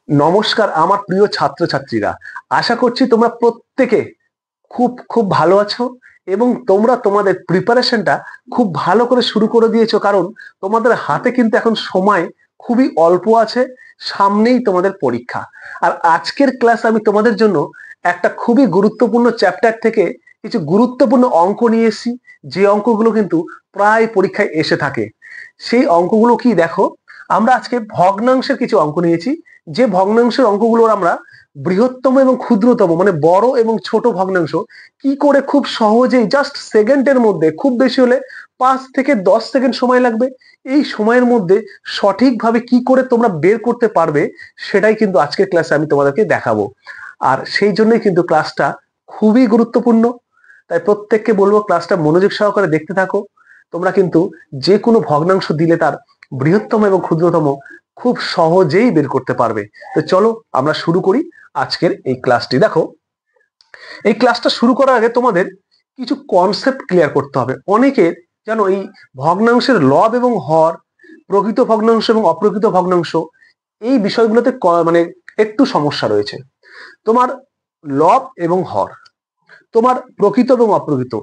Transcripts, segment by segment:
নমস্কার আমার প্রিয় ছাত্রছাত্রীরা। আশা করছি তোমরা প্রত্যেকে খুব খুব ভালো আছো এবং তোমরা তোমাদের প্রিপারেশনটা খুব ভালো করে শুরু করে দিয়েছো, কারণ তোমাদের হাতে কিন্তু এখন সময় খুবই অল্প আছে। সামনেই তোমাদের পরীক্ষা। আর আজকের ক্লাস আমি তোমাদের জন্য একটা খুবই গুরুত্বপূর্ণ চ্যাপ্টার থেকে কিছু গুরুত্বপূর্ণ অঙ্ক নিয়ে এসেছি, যে অঙ্কগুলো কিন্তু প্রায় পরীক্ষায় এসে থাকে। সেই অঙ্কগুলো কি দেখো, আমরা আজকে ভগ্নাংশের কিছু অঙ্ক নিয়েছি। যে ভগ্নাংশের অঙ্কগুলোর আমরা বৃহত্তম এবং ক্ষুদ্রতম মানে বড় এবং ছোট ভগ্নাংশ কি করে খুব সহজেই জাস্ট সেকেন্ডের মধ্যে, খুব বেশি হলে 5 থেকে 10 সেকেন্ড সময় লাগবে, এই সময়ের মধ্যে সঠিকভাবে কি করে তোমরা বের করতে পারবে, সেটাই কিন্তু আজকের ক্লাসে আমি তোমাদেরকে দেখাবো। আর সেই জন্যই কিন্তু ক্লাসটা খুবই গুরুত্বপূর্ণ। তাই প্রত্যেককে বলবো ক্লাসটা মনোযোগ সহকারে দেখতে থাকো। তোমরা কিন্তু যে কোনো ভগ্নাংশ দিলে তার বৃহত্তম এবং ক্ষুদ্রতম খুব সহজেই বের করতে পারবে। তো চলো আমরা শুরু করি আজকের এই ক্লাসটি। দেখো, এই ক্লাসটা শুরু করার আগে তোমাদের কিছু কনসেপ্ট ক্লিয়ার করতে হবে। অনেকের জানো এই ভগ্নাংশের লব এবং হর, প্রকৃত ভগ্নাংশ এবং অপ্রকৃত ভগ্নাংশ, এই বিষয়গুলোতে মানে একটু সমস্যা রয়েছে। তোমার লব এবং হর, তোমার প্রকৃত এবং অপ্রকৃত,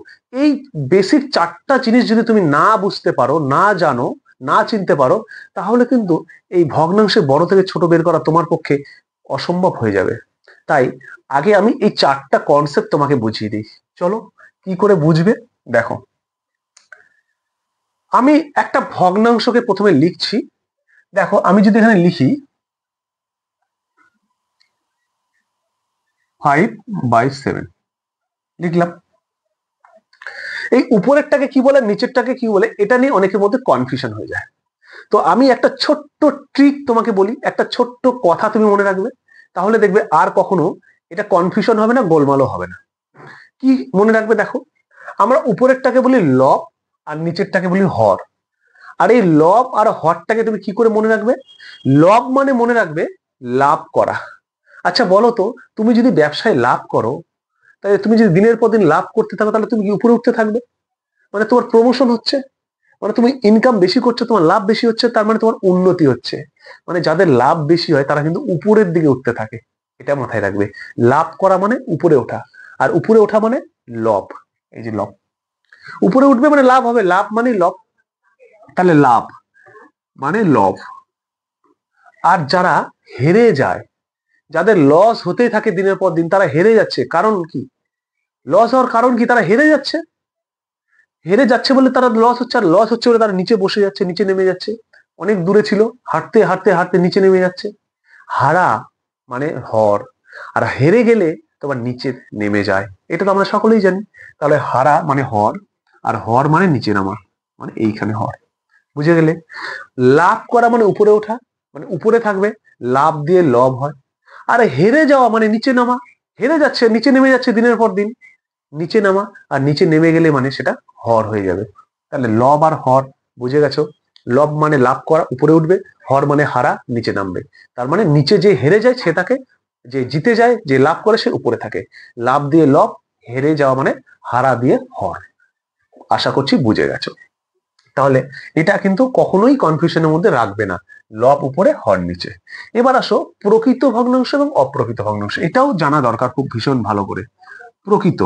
এই বেসিক 4টা জিনিস যদি তুমি না বুঝতে পারো, না জানো, না চিনতে পারো, তাহলে কিন্তু এই ভগ্নাংশে বড় থেকে ছোট বের করা তোমার পক্ষে অসম্ভব হয়ে যাবে। তাই আগে আমি এই 4টা কনসেপ্ট তোমাকে বুঝিয়ে দিই। চলো কি করে বুঝবে দেখো। আমি একটা ভগ্নাংশকে প্রথমে লিখছি। দেখো, আমি যদি এখানে লিখি 5/7 লিখলাম। এই উপরেরটাকে কি বলে, নিচেরটাকে কি বলে, এটা নিয়ে অনেকের মধ্যে কনফিউশন হয়ে যায়। তো আমি একটা ছোট্ট ট্রিক তোমাকে বলি, একটা ছোট্ট কথা তুমি মনে রাখবে, তাহলে দেখবে আর কখনো এটা কনফিউশন হবে না, গোলমালও হবে না। কি মনে রাখবে দেখো, আমরা উপরেরটাকে বলি লব আর নিচেরটাকে বলি হর। আর এই লব আর হরটাকে তুমি কি করে মনে রাখবে? লব মানে মনে রাখবে লাভ করা। আচ্ছা বলো তো, তুমি যদি ব্যবসায় লাভ করো, তাহলে তুমি যদি দিনের পর দিন লাভ করতে থাকো, তাহলে তুমি কি উপরে উঠতে থাকবে? মানে তোমার প্রমোশন হচ্ছে, মানে তুমি ইনকাম বেশি করছো, তোমার লাভ বেশি হচ্ছে, তার মানে তোমার উন্নতি হচ্ছে। মানে যাদের লাভ বেশি হয় তারা কিন্তু উপরের দিকে উঠতে থাকে। এটা মাথায় রাখবে। লাভ করা মানে উপরে ওঠা, আর উপরে ওঠা মানে লব। এই যে লব, উপরে উঠবে মানে লাভ হবে, লাভ মানে লব, তাহলে লাভ মানে লব। আর যারা হেরে যায়, যাদের লস হতেই থাকে দিনের পর দিন, তারা হেরে যাচ্ছে, কারণ কি? লস হওয়ার কারণ কি? তারা হেরে যাচ্ছে। হেরে যাচ্ছে বলে তারা লস হচ্ছে, আর লস হচ্ছে বলে তারা নিচে বসে যাচ্ছে, নিচে নেমে যাচ্ছে। অনেক দূরে ছিল, হাঁটতে হাঁটতে হাঁটতে নিচে নেমে যাচ্ছে। হারা মানে হর, আর হেরে গেলে তোমার নিচে নেমে যায়, এটা তো আমরা সকলেই জানি। তাহলে হারা মানে হর, আর হর মানে নিচে নামা, মানে এইখানে হর। বুঝে গেলে? লাভ করা মানে উপরে ওঠা, মানে উপরে থাকবে, লাভ দিয়ে লভ হয়। আর হেরে যাওয়া মানে নিচে নামা, হেরে যাচ্ছে, নিচে নেমে যাচ্ছে দিনের পর দিন, নিচে নামা। আর নিচে নেমে গেলে মানে সেটা হর হয়ে যাবে। তাহলে লব আর হর বুঝে গেছো? লব মানে লাভ করা, উপরে উঠবে, হর মানে হারা, নিচে নামবে। তার মানে নিচে যে হেরে যায় সেটাকে, যে জিতে যায়, যে লাভ করে সে উপরে থাকে। লাভ দিয়ে লব, হেরে যাওয়া মানে হারা দিয়ে হর। আশা করছি বুঝে গেছো। তাহলে এটা কিন্তু কখনোই কনফিউশনের মধ্যে রাখবে না, লব উপরে হর নিচে। এবার আসো প্রকৃত ভগ্নাংশ এবং অপ্রকৃত ভগ্নাংশ, এটাও জানা দরকার খুব ভীষণ ভালো করে। প্রকৃত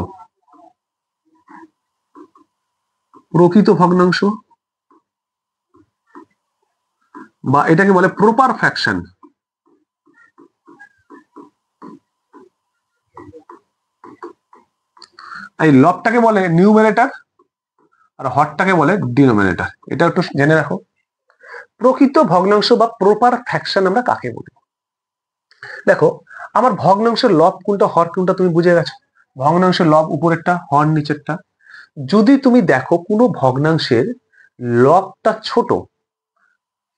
প্রকৃত ভগ্নাংশ বা এটাকে বলে প্রপার ফ্র্যাকশন। এই লবটাকে বলে নিউমারেটর আর হরটাকে বলে ডিনোমিনেটর, এটা একটু জেনে রাখো। প্রকৃত ভগ্নাংশ বা প্রপার ফ্র্যাকশন আমরা কাকে বলি? দেখো, আমার ভগ্নাংশের লব কোনটা হর কোনটা তুমি বুঝে গেছো। ভগ্নাংশের লব উপরেরটা, হর নিচেরটা। যদি তুমি দেখো কোনো ভগ্নাংশের লবটা ছোট,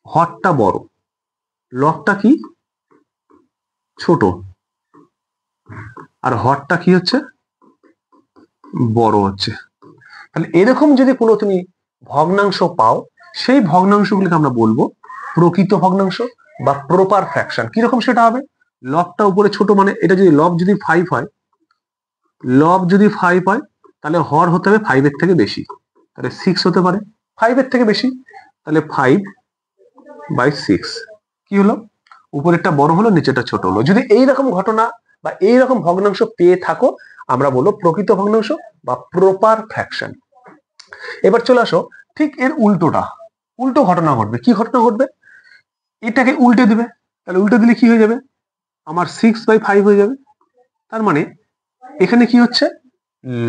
হরটা বড়, লবটা কি ছোট, আর হরটা কি হচ্ছে বড় হচ্ছে, তাহলে এরকম যদি কোনো তুমি ভগ্নাংশ পাও, সেই ভগ্নাংশগুলিকে আমরা বলবো প্রকৃত ভগ্নাংশ বা প্রপার ফ্র্যাকশন। কিরকম সেটা হবে? লবটা উপরে ছোট, মানে এটা যদি লব যদি 5 হয়, লব যদি 5 হয়, তাহলে হর হতে হবে 5-এর থেকে বেশি, তাহলে 6 হতে পারে। 5-এর থেকে বেশি, তাহলে 5/6 কি হলো? উপরেরটা বড় হলো নিচেরটা ছোট হলো। যদি এইরকম ঘটনা বা এইরকম ভগ্নাংশ পেয়ে থাকো আমরা বলবো প্রকৃত ভগ্নাংশ বা প্রপার ফ্র্যাকশন। এবার চলে আসো ঠিক এর উল্টোটা, উল্টো ঘটনা ঘটবে। কি ঘটনা ঘটবে? এটাকে উল্টে দিবে, তাহলে উল্টে দিলে কি হয়ে যাবে? আমার 6/5 হয়ে যাবে। তার মানে এখানে কি হচ্ছে,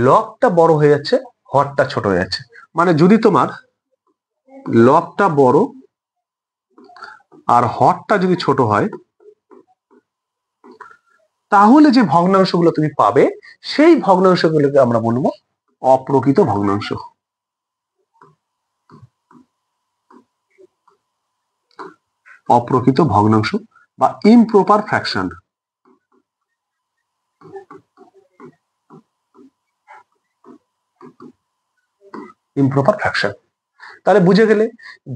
লবটা বড় হয়ে যাচ্ছে, হরটা ছোট হয়ে যাচ্ছে। মানে যদি তোমার লবটা বড় আর হরটা যদি ছোট হয়, তাহলে যে ভগ্নাংশগুলো তুমি পাবে সেই ভগ্নাংশগুলোকে আমরা বলবো অপ্রকৃত ভগ্নাংশ। অপ্রকৃত ভগ্নাংশ বা ইমপ্রপার ফ্র্যাকশন। Improper fraction. তাহলে বুঝে গেলে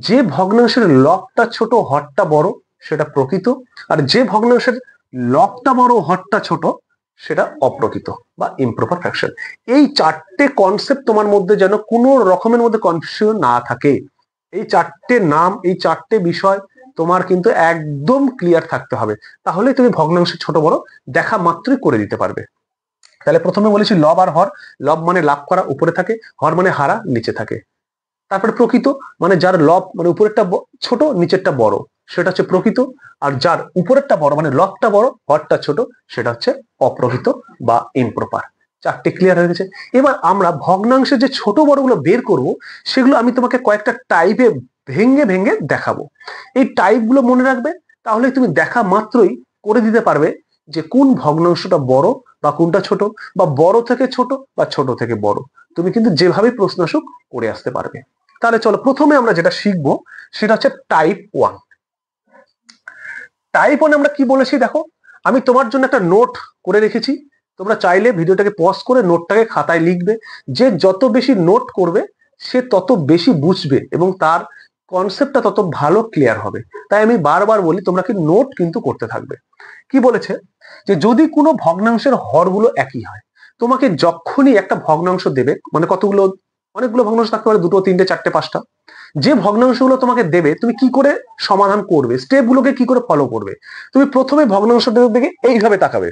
যে ভগ্নাংশের লবটা ছোট হরটা বড় সেটা প্রকৃত, আর যে ভগ্নাংশের লবটা বড় হরটা ছোট সেটা অপ্রকৃত বা ইমপ্রপার ফ্র্যাকশন। এই চারটে কনসেপ্ট তোমার মধ্যে যেন কোনো রকমের মধ্যে কনফিউশন না থাকে। এই চারটে নাম, এই চারটে বিষয় তোমার কিন্তু একদম ক্লিয়ার থাকতে হবে, তাহলে তুমি ভগ্নাংশ ছোট বড় দেখা মাত্রই করে দিতে পারবে। তাহলে প্রথমে বলেছি লব আর হর। লব মানে লাভ করা উপরে থাকে, হর মানে হারা নিচে থাকে। তারপরে প্রকৃত মানে যার লব মানে উপরেরটা ছোট নিচেরটা বড় সেটা হচ্ছে প্রকৃত, আর যার উপরেরটা বড় মানে লবটা বড় হরটা ছোট সেটা হচ্ছে অপ্রকৃত বা ইমপ্রপার। চারটে ক্লিয়ার হয়ে গেছে। এবার আমরা ভগ্নাংশের যে ছোট বড় গুলো বের করব সেগুলো আমি তোমাকে কয়েকটা টাইপে ভেঙে ভেঙে দেখাবো। এই টাইপ গুলো মনে রাখবে, তাহলে তুমি দেখা মাত্রই করে দিতে পারবে যে কোন ভগ্নাংশটা বড় বা কোনটা ছোট, বা বড় থেকে ছোট বা ছোট থেকে বড়। তুমি কিন্তু যেভাবে প্রশ্ন আসুক করে আসতে পারবে। তাহলে চলো প্রথমে আমরা যেটা শিখবো সেটা হচ্ছে টাইপ 1। টাইপ 1 আমরা কি বলেছি দেখো, আমি তোমার জন্য একটা নোট করে রেখেছি। তোমরা চাইলে ভিডিওটাকে পজ করে নোটটাকে খাতায় লিখবে। যে যত বেশি নোট করবে সে তত বেশি বুঝবে এবং তার কনসেপ্টটা তত ভালো ক্লিয়ার হবে। তাই আমি বারবার বলি তোমরা কি নোট কিন্তু করতে থাকবে। কি বলেছে যে যদি কোনো ভগ্নাংশের হরগুলো একই হয়, তোমাকে যখনই একটা ভগ্নাংশ দেবে, মানে কতগুলো অনেকগুলো ভগ্নাংশ থাকতে পারে, 2, 3, 4, 5টা, যে ভগ্নাংশগুলো তোমাকে দেবে তুমি কি করে সমাধান করবে, স্টেপ গুলোকে কি করে ফলো করবে? তুমি প্রথমে ভগ্নাংশটার দিকে এইভাবে তাকাবে,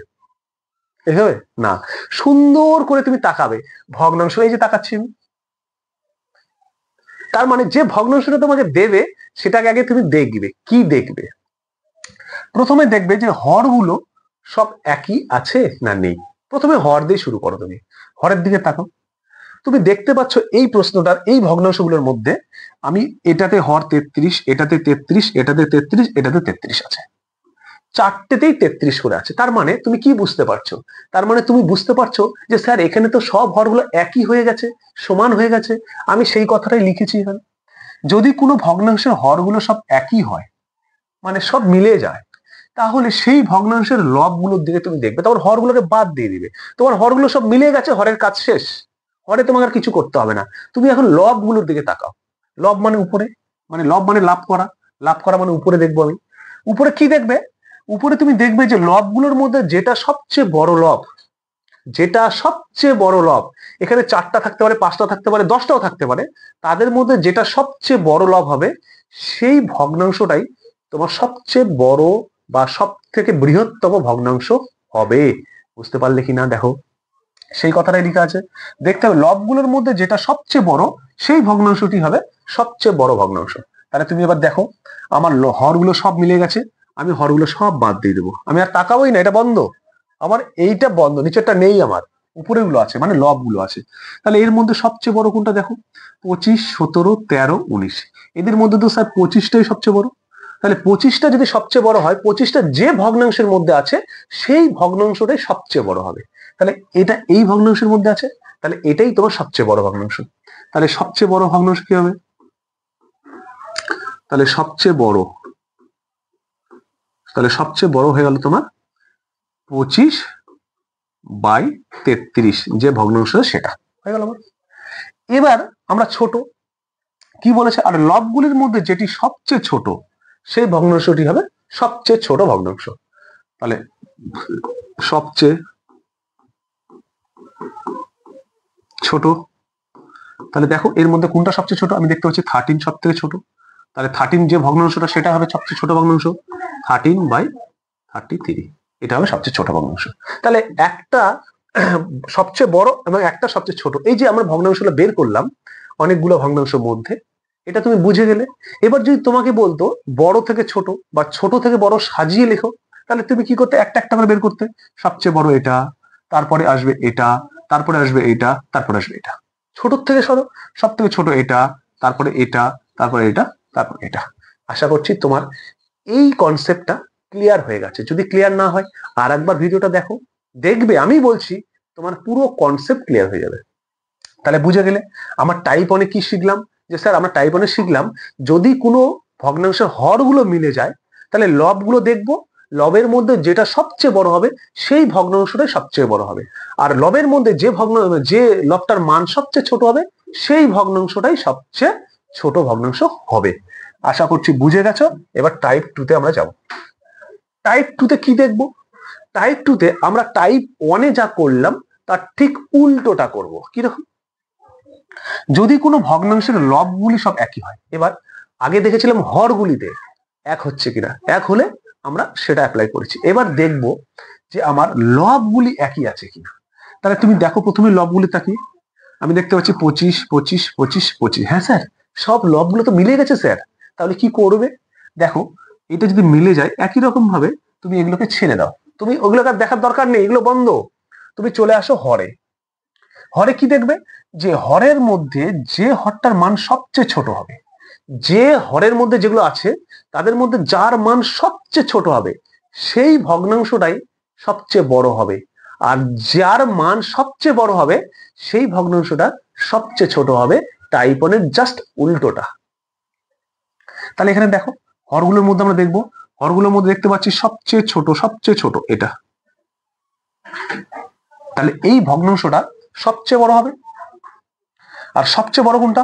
এইভাবে না, সুন্দর করে তুমি তাকাবে ভগ্নাংশ, এই যে তাকাচ্ছি আমি। তার মানে যে ভগ্নাংশটা তোমাকে দেবে সেটাকে আগে তুমি দেখবে। কি দেখবে? প্রথমে দেখবে যে হরগুলো সব একই আছে না নেই। প্রথমে হর দিয়ে শুরু করো, তুমি হরের দিকে তাকাও। তুমি দেখতে পাচ্ছ এই প্রশ্নটার এই ভগ্নাংশগুলোর মধ্যে আমি এটাতে হর 33, এটাতে 33, এটাতে 33, এটাতে 33 আছে, চারটেতেই 33 করে আছে। তার মানে তুমি কি বুঝতে পারছো? তার মানে তুমি বুঝতে পারছো যে স্যার এখানে তো সব হরগুলো একই হয়ে গেছে, সমান হয়ে গেছে। আমি সেই কথাটাই লিখেছি এখানে। যদি কোনো ভগ্নাংশের হরগুলো সব একই হয় মানে সব মিলে যায়, তাহলে সেই ভগ্নাংশের লবগুলোর দিকে তুমি দেখবে, তখন হরগুলোকে বাদ দিয়ে দিবে। তোমার হরগুলো সব মিলে গেছে, হরের কাজ শেষ, হরে তোমাকে আর কিছু করতে হবে না। তুমি এখন লবগুলোর দিকে তাকাও। লব মানে উপরে, মানে লব মানে লাভ করা, লাভ করা মানে উপরে দেখবো আমি। উপরে কি দেখবে? উপরে তুমি দেখবে যে লবগুলোর মধ্যে যেটা সবচেয়ে বড় লব, যেটা সবচেয়ে বড় লব, এখানে 4টা থাকতে পারে, 5টা থাকতে পারে, 10টাও থাকতে পারে, তাদের মধ্যে যেটা সবচেয়ে বড় লব হবে সেই ভগ্নাংশটাই তোমার সবচেয়ে বড় বা সব থেকে বৃহত্তম ভগ্নাংশ হবে। বুঝতে পারলে কিনা দেখো, সেই কথাটাই লেখা আছে। দেখতে হবে লবগুলোর মধ্যে যেটা সবচেয়ে বড় সেই ভগ্নাংশটি হবে সবচেয়ে বড় ভগ্নাংশ। তাহলে তুমি এবার দেখো আমার হরগুলো সব মিলে গেছে, আমি হরগুলো সব বাদ দিয়ে দেবো, আমি আর তাকাবোই না, এটা বন্ধ, আমার এইটা বন্ধ, নিচেরটা নেই, আমার উপরে গুলো আছে মানে লব গুলো আছে। তাহলে এর মধ্যে সবচেয়ে বড় কোনটা দেখো, 25, 17, 13, 19, এদের মধ্যে তো স্যার 25টাই সবচেয়ে বড়। তাহলে 25টা যদি সবচেয়ে বড় হয়, 25টা যে ভগ্নাংশের মধ্যে আছে সেই ভগ্নাংশটাই সবচেয়ে বড় হবে। তাহলে এটা এই ভগ্নাংশের মধ্যে আছে, তাহলে এটাই তোমার সবচেয়ে বড় ভগ্নাংশ। তাহলে সবচেয়ে বড় ভগ্নাংশ কি হবে? তাহলে সবচেয়ে বড়, তাহলে সবচেয়ে বড় হয়ে গেল তোমার 25/33, যে ভগ্নাংশ সেটা হয়ে গেল আমার। এবার আমরা ছোট কি বলেছে, আর লবগুলির মধ্যে যেটি সবচেয়ে ছোট সেই ভগ্নাংশটি হবে সবচেয়ে ছোট ভগ্নাংশ। তাহলে সবচেয়ে ছোট, তাহলে দেখো এর মধ্যে কোনটা সবচেয়ে ছোট, আমি দেখতে পাচ্ছি 13 সব থেকে ছোট। তাহলে 13 যে ভগ্নাংশটা সেটা হবে সবচেয়ে ছোট ভগ্নাংশ। 13/33, এটা হবে সবচেয়ে ছোট ভগ্নাংশ। তাহলে একটা সবচেয়ে বড় এবং একটা সবচেয়ে ছোট, এই যে আমরা ভগ্নাংশটা বের করলাম অনেকগুলো ভগ্নাংশের মধ্যে, এটা তুমি বুঝে গেলে। এবার যদি তোমাকে বলতো বড় থেকে ছোট বা ছোট থেকে বড় সাজিয়ে লেখো, তাহলে তুমি কি করতে, একটা একটা করে বের করতে। সবচেয়ে বড় এটা, তারপরে আসবে এটা, তারপরে আসবে এটা, তারপরে আসবে এটা। ছোট থেকে সরো, সব থেকে ছোট এটা, তারপরে এটা, তারপরে এটা, তারপরে এটা। আশা করছি তোমার এই কনসেপ্টটা ক্লিয়ার হয়ে গেছে। যদি ক্লিয়ার না হয় আর একবার ভিডিওটা দেখো, দেখবে আমি বলছি তোমার পুরো কনসেপ্ট ক্লিয়ার হয়ে যাবে। তাহলে বুঝে গেলে আমার টাইপ অনে কি শিখলাম, যে স্যার আমরা টাইপ অনে শিখলাম যদি কোনো ভগ্নাংশের হরগুলো মিলে যায় তাহলে লবগুলো দেখবো, লবের মধ্যে যেটা সবচেয়ে বড় হবে সেই ভগ্নাংশটাই সবচেয়ে বড় হবে, আর লবের মধ্যে যে লবটার মান সবচেয়ে ছোট হবে সেই ভগ্নাংশটাই সবচেয়ে ছোট ভগ্নাংশ হবে। আশা করছি বুঝে গেছো। এবার টাইপ 2 তে আমরা যাব। টাইপ 2 তে কি দেখবো? টাইপ 2 তে আমরা টাইপ 1 এ যা করলাম তার ঠিক উল্টোটা করব। কিরকম? যদি কোনো ভগ্নাংশের লবগুলি সব একই হয়, এবার আগে দেখেছিলাম হরগুলিতে এক হচ্ছে কিনা, এক হলে আমরা সেটা অ্যাপ্লাই করেছি। এবার দেখব যে আমার লবগুলি একই আছে কিনা। তাহলে তুমি দেখো প্রথমে লবগুলি তাকিয়ে, আমি দেখতে পাচ্ছি 25, 25, 25, 25। হ্যাঁ স্যার, সব লবগুলো তো মিলে গেছে স্যার। তাহলে কি করবে? দেখো এটা যদি মিলে যায় একই রকম ভাবে তুমি এগুলোকে ছেড়ে দাও, তুমি ওগুলোকে আর দেখার দরকার নেই, এগুলো বন্ধ। তুমি চলে আসো হরে। হরে কি দেখবে? যে হরের মধ্যে যে হরটার মান সবচেয়ে ছোট হবে, যে হরের মধ্যে যেগুলো আছে তাদের মধ্যে যার মান সবচেয়ে ছোট হবে সেই ভগ্নাংশটাই সবচেয়ে বড় হবে, আর যার মান সবচেয়ে বড় হবে সেই ভগ্নাংশটা সবচেয়ে ছোট হবে। টাইপ 1 এর জাস্ট উল্টোটা। তাহলে এখানে দেখো হরগুলোর মধ্যে আমরা দেখবো, হরগুলোর মধ্যে দেখতে পাচ্ছি সবচেয়ে ছোট এটা। তাহলে এই ভগ্নাংশটা সবচেয়ে বড় হবে, আর সবচেয়ে বড় কোনটা?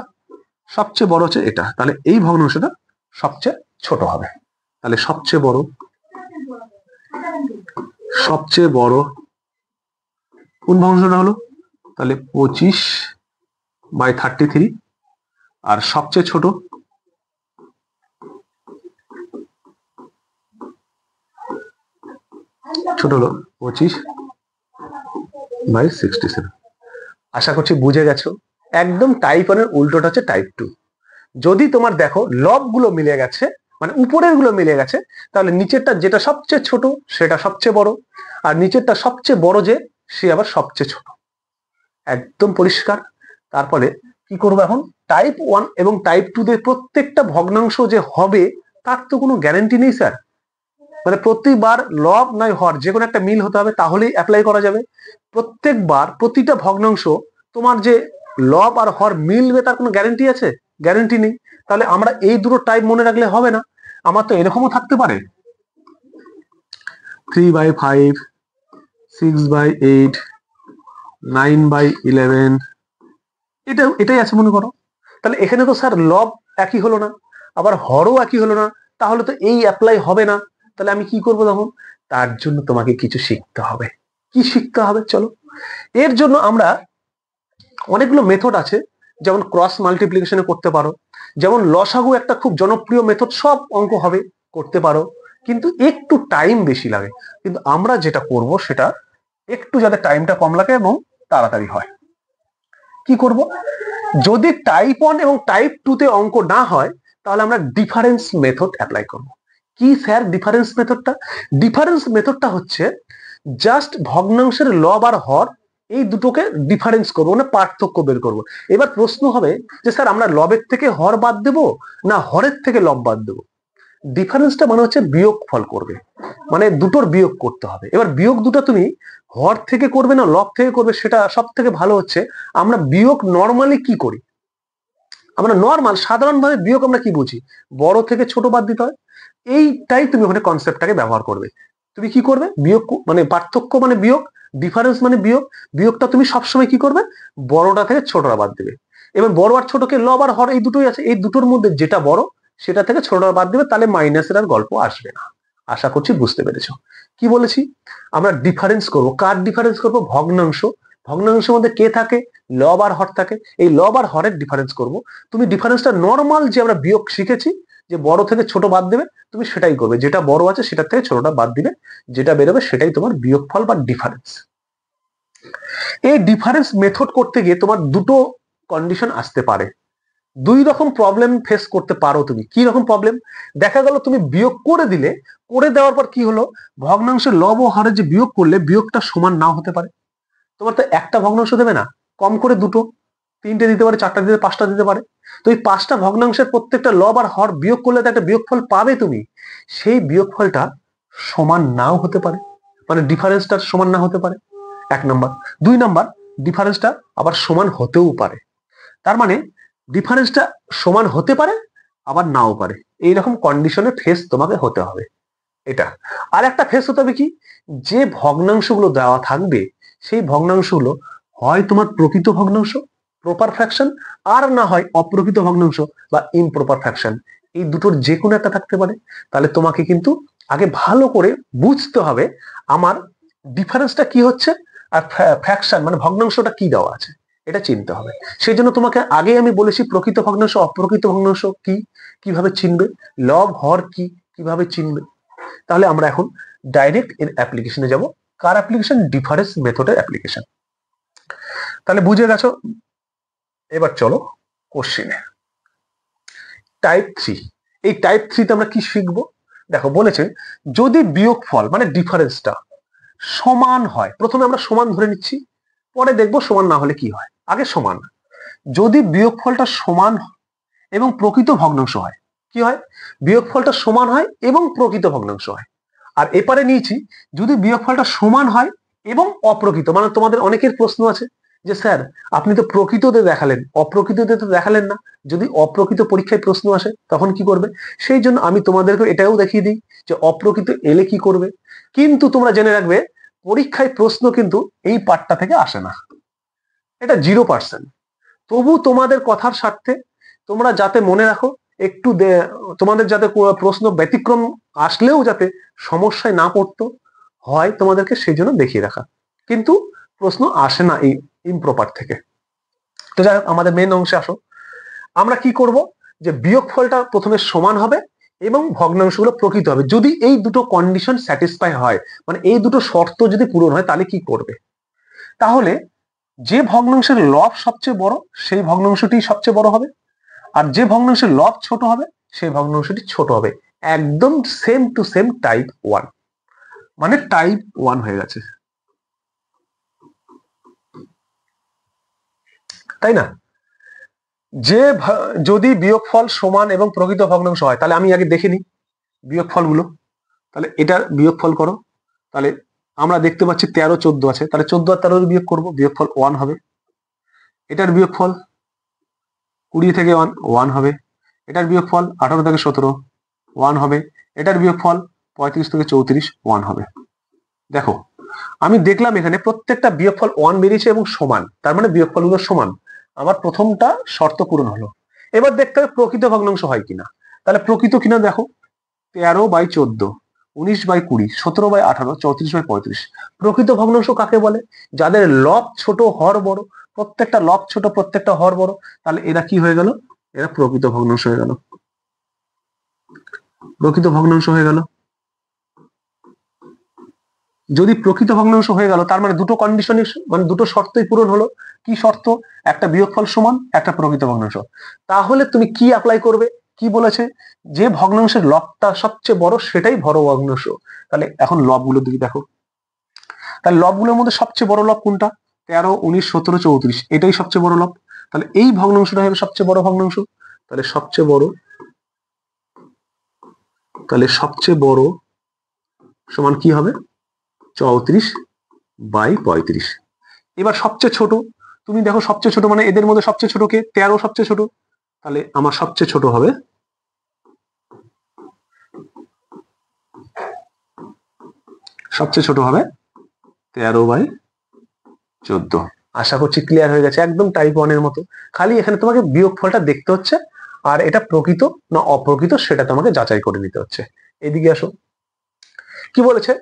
সবচেয়ে বড় হচ্ছে এটা। তাহলে এই ভগ্নাংশটা সবচেয়ে ছোট হবে। তাহলে সবচেয়ে বড় কোন ভগ্নাংশটা হলো? তাহলে 25/33। আর সবচেয়ে ছোট হলো 25/67। আশা করছি বুঝে গেছো। একদম টাইপ 1 এর উল্টোটা হচ্ছে টাইপ 2। যদি তোমার দেখো লবগুলো মিলে গেছে, মানে উপরের গুলো মিলে গেছে, তাহলে নিচেরটা যেটা সবচেয়ে ছোট সেটা সবচেয়ে বড়, আর নিচেরটা সবচেয়ে বড় যে সে আবার সবচেয়ে ছোট। একদম পরিষ্কার। তারপরে কি করবো এখন? টাইপ 1 এবং টাইপ 2 তে প্রত্যেকটা ভগ্নাংশ যে হবে তার তো কোনো গ্যারান্টি নেই স্যার। মানে প্রতিবার লব নয় হর যে কোনো একটা মিল হতে হবে, তাহলেই অ্যাপ্লাই করা যাবে। প্রত্যেকবার প্রতিটা ভগ্নাংশ তোমার যে লব আর হর মিলবে তার কোনো গ্যারান্টি আছে? গ্যারান্টি নেই। তাহলে আমরা এই দুটো টাইপ মনে রাখলে হবে না, আমার তো এরকমও থাকতে পারে 3/5, 6/8, 9/11, এটাই আছে মনে করো। তাহলে এখানে তো স্যার লব একই হলো না, আবার হরও একই হলো না, তাহলে তো এই অ্যাপ্লাই হবে না। তাহলে আমি কি করবো তখন? তার জন্য তোমাকে কিছু শিখতে হবে। কি শিখতে হবে? চলো, এর জন্য আমরা অনেকগুলো মেথড আছে, যেমন ক্রস মাল্টিপ্লিকেশনে করতে পারো, যেমন লসাগু একটা খুব জনপ্রিয় মেথড, সব অঙ্ক হবে, করতে পারো, কিন্তু একটু টাইম বেশি লাগে। কিন্তু আমরা যেটা করব সেটা একটু যাতে টাইমটা কম লাগে এবং তাড়াতাড়ি হয়। কি করব? যদি টাইপ 1 এবং টাইপ 2 তে অঙ্ক না হয় তাহলে আমরা ডিফারেন্স মেথড অ্যাপ্লাই করব। কি স্যার ডিফারেন্স মেথডটা? ডিফারেন্স মেথডটা হচ্ছে জাস্ট ভগ্নাংশের লব আর হর এই দুটোকে ডিফারেন্স করবো, মানে পার্থক্য বের করব। এবার প্রশ্ন হবে যে স্যার আমরা লবের থেকে হর বাদ দেবো না হরের থেকে লব বাদ দেবো? ডিফারেন্সটা মানে হচ্ছে বিয়োগ ফল করবে, মানে দুটোর বিয়োগ করতে হবে। এবার বিয়োগ দুটো তুমি হর থেকে করবে না লব থেকে করবে, সেটা সব থেকে ভালো হচ্ছে আমরা বিয়োগ নর্মালি কি করি, আমরা নর্মাল সাধারণভাবে বিয়োগ আমরা কি বুঝি? বড় থেকে ছোট বাদ দিতে হয়। এইটাই তুমি ওখানে কনসেপ্টটাকে ব্যবহার করবে। তুমি কি করবে? বিয়োগ মানে পার্থক্য মানে বিয়োগ, ডিফারেন্স মানে বিয়োগ। বিয়োগটা তুমি সবসময় কি করবে? বড়টা থেকে ছোটটা বাদ দেবে। এবার বড় আর ছোটকে লব আর হর এই দুটোই আছে, এই দুটোর মধ্যে যেটা বড় সেটা থেকে ছোটটা বাদ দেবে, তাহলে মাইনাসের আর গল্প আসবে না। আশা করছি বুঝতে পেরেছো। কি বলেছি? আমরা ডিফারেন্স করব। কার ডিফারেন্স করব? ভগ্নাংশ। ভগ্নাংশের মধ্যে কে থাকে? লব আর হর থাকে। এই লব আর হরের ডিফারেন্স করব। তুমি ডিফারেন্সটা নর্মাল যে আমরা বিয়োগ শিখেছি যে বড় থেকে ছোট বাদ দেবে, তুমি সেটাই করবে, যেটা বড় আছে সেটার থেকে ছোটটা বাদ দিবে, যেটা বেরোবে সেটাই তোমার বিয়োগফল বা ডিফারেন্স। এই ডিফারেন্স মেথড করতে গিয়ে তোমার দুটো কন্ডিশন আসতে পারে, দুই রকম প্রবলেম ফেস করতে পারো তুমি। কি রকম প্রবলেম? দেখা গেল তুমি বিয়োগ করে দিলে, করে দেওয়ার পর কি হলো, ভগ্নাংশের লব ও হরে যে বিয়োগ করলে বিয়োগটা সমান নাও হতে পারে। তোমার তো একটা ভগ্নাংশ দেবে না, কম করে দুটো, তিনটে দিতে পারে, চারটা দিতে, পাঁচটা দিতে পারে। তো এই পাঁচটা ভগ্নাংশের প্রত্যেকটা লব আর হর বিয়োগ করলে তো একটা বিয়োগফল পাবে তুমি, সেই বিয়োগফলটা সমান নাও হতে পারে, মানে ডিফারেন্সটা সমান না হতে পারে, এক নাম্বার। দুই নাম্বার, ডিফারেন্সটা আবার সমান হতেও পারে। তার মানে ডিফারেন্সটা সমান হতে পারে আবার নাও পারে, এইরকম কন্ডিশনে ফেস তোমাকে হতে হবে। এটা আর একটা ফেস হতে হবে কি, যে ভগ্নাংশগুলো দেওয়া থাকবে সেই ভগ্নাংশগুলো হয় তোমার প্রকৃত ভগ্নাংশ প্রপার ফ্র্যাকশন, আর না হয় অপ্রকৃত ভগ্নাংশ বা ইমপ্রপার ফ্র্যাকশন, এই দুটোর যে কোনো একটা থাকতে পারে। তাহলে তোমাকে কিন্তু আগে ভালো করে বুঝতে হবে আমার ডিফারেন্সটা কি হচ্ছে আর ফ্র্যাকশন মানে ভগ্নাংশটা কি দেওয়া আছে, এটা চিনতে হবে। সেই জন্য তোমাকে আগে আমি বলেছি প্রকৃত ভগ্নাংশ অপ্রকৃত ভগ্নাংশ কি, কিভাবে চিনবে, লব হর কি, কিভাবে চিনবে। তাহলে আমরা এখন ডাইরেক্ট এর অ্যাপ্লিকেশনে যাব। কার অ্যাপ্লিকেশন? ডিফারেন্স মেথডের অ্যাপ্লিকেশন। তাহলে বুঝে গেছো, এবার চলো কোশ্চেনে। টাইপ 3, এই টাইপ 3 তে আমরা কি শিখবো? দেখো বলেছে যদি বিয়োগফল মানে ডিফারেন্সটা সমান হয়, প্রথমে আমরা সমান ধরে নিচ্ছি, পরে দেখবো সমান না হলে কি হয়। আগে সমান, যদি বিয়োগফলটা সমান এবং প্রকৃত ভগ্নাংশ হয়, কি হয়? বিয়োগফলটা সমান হয় এবং প্রকৃত ভগ্নাংশ হয়। আর এপারে নিয়েছি যদি বিয়োগফলটা সমান হয় এবং অপ্রকৃত, মানে তোমাদের অনেকের প্রশ্ন আছে যে স্যার আপনি তো প্রকৃততে দেখালেন, অপ্রকৃততে তো দেখালেন না, যদি অপ্রকৃত পরীক্ষায় প্রশ্ন আসে তখন কি করবে? সেই জন্য আমি তোমাদেরকে এটাও দেখিয়ে দিই যে অপ্রকৃত এলে কি করবে। কিন্তু তোমরা জেনে রাখবে পরীক্ষায় প্রশ্ন কিন্তু এই পার্টটা থেকে আসে না, এটা 0%। তবু তোমাদের কথার স্বার্থে তোমরা যাতে মনে রাখো, একটু তোমাদের যাতে প্রশ্ন ব্যতিক্রম আসলেও যাতে সমস্যায় না পড়তো হয় তোমাদেরকে, সেই জন্য দেখিয়ে রাখা। কিন্তু প্রশ্ন আসে না এই ইমপ্রপার থেকে। তো যাই হোক, আমাদের মেন অংশে আসো। আমরা কি করব, যে বিয়োগফলটা প্রথমে সমান হবে এবং ভগ্নাংশগুলো প্রকৃত হবে, যদি এই দুটো কন্ডিশন স্যাটিসফাই হয়, মানে এই দুটো শর্ত যদি পূরণ হয়, তাহলে কি করবে? তাহলে যে ভগ্নাংশের লব সবচেয়ে বড় সেই ভগ্নাংশটি সবচেয়ে বড় হবে, আর যে ভগ্নাংশের লব ছোট হবে সেই ভগ্নাংশটি ছোট হবে। একদম সেম টু সেম টাইপ 1, মানে টাইপ 1 হয়ে গেছে, তাই না? যে যদি বিয়োগফল সমান এবং প্রকৃত ভগ্নাংশ হয়, তাহলে আমি আগে দেখে নিই বিয়োগফলগুলো। তাহলে এটার বিয়োগফল করো, তাহলে আমরা দেখতে পাচ্ছি 13 14 আছে, তাহলে 14 আর 13 বিয়োগ করবো, বিয়োগফল 1 হবে। এটার বিয়োগফল 20 থেকে 1 হবে। এটার বিয়োগফল 18 থেকে 17 1 হবে। এটার বিয়োগফল 35 থেকে 34 1 হবে। দেখো আমি দেখলাম এখানে প্রত্যেকটা বিয়োগফল 1 বেরিয়েছে এবং সমান, তার মানে বিয়োগফলগুলো সমান। আমার প্রথমটা শর্ত পূরণ হলো। এবার দেখতে হবে প্রকৃত ভগ্নাংশ হয় কিনা। তাহলে প্রকৃত কিনা দেখো, 13/14, 19/20, 17/18, 34/35। প্রকৃত ভগ্নাংশ কাকে বলে? যাদের লব ছোট হর বড়, প্রত্যেকটা লব ছোট প্রত্যেকটা হর বড়, তাহলে এরা কি হয়ে গেল? এরা প্রকৃত ভগ্নাংশ হয়ে গেল, প্রকৃত ভগ্নাংশ হয়ে গেল। যদি প্রকৃত ভগ্নাংশ হয়ে গেল, তার মানে দুটো কন্ডিশনই, মানে দুটো শর্তই পূরণ হলো। কি শর্ত? একটা বিয়োগফল সমান, একটা প্রকৃত ভগ্নাংশ। তাহলে তুমি কি অ্যাপ্লাই করবে? কি বলেছে? যে ভগ্নাংশের লবটা সবচেয়ে বড় সেটাই বড় ভগ্নাংশ। তাহলে এখন লবগুলোর দিকে দেখো, তাহলে লবগুলোর মধ্যে সবচেয়ে বড় লব কোনটা? 13, 19, 17, 34, এটাই সবচেয়ে বড় লব। তাহলে এই ভগ্নাংশটা হবে সবচেয়ে বড় ভগ্নাংশ। তাহলে সবচেয়ে বড়, তাহলে সবচেয়ে বড় সমান কি হবে? 34/35। এবার সবচেয়ে ছোট, তুমি দেখো সবচেয়ে ছোট মানে এদের মধ্যে সবচেয়ে ছোট কে? 13 সবচেয়ে ছোট, তাহলে আমার সবচেয়ে ছোট হবে, সবচেয়ে ছোট হবে 13/14। আশা করছি ক্লিয়ার হয়ে গেছে, একদম টাইপ 1 এর মতো। খালি এখানে তোমাকে বিয়োগফলটা দেখতে হচ্ছে, আর এটা প্রকৃত না অপ্রকৃত সেটা তোমাকে যাচাই করে নিতে হচ্ছে। এদিকে আসো, কি বলেছে?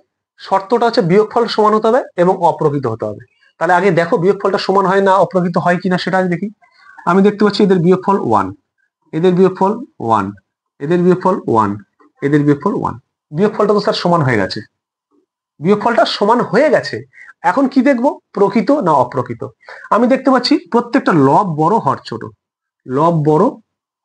শর্তটা হচ্ছে বিয়োগফল সমান হতে হবে এবং অপ্রকৃত হতে হবে। তাহলে আগে দেখো বিয়োগফলটা সমান হয় না অপ্রকৃত হয় কিনা সেটা আগে দেখি। আমি দেখতে পাচ্ছি এদের বিয়োগফল 1, এদের বিয়োগফল 1, এদের বিয়োগফল 1, এদের বিয়োগফল 1। বিয়োগফলটা তো স্যার সমান হয়ে গেছে, বিয়োগফলটা সমান হয়ে গেছে। এখন কি দেখবো, প্রকৃত না অপ্রকৃত? আমি দেখতে পাচ্ছি প্রত্যেকটা লব বড় হর ছোট, লব বড়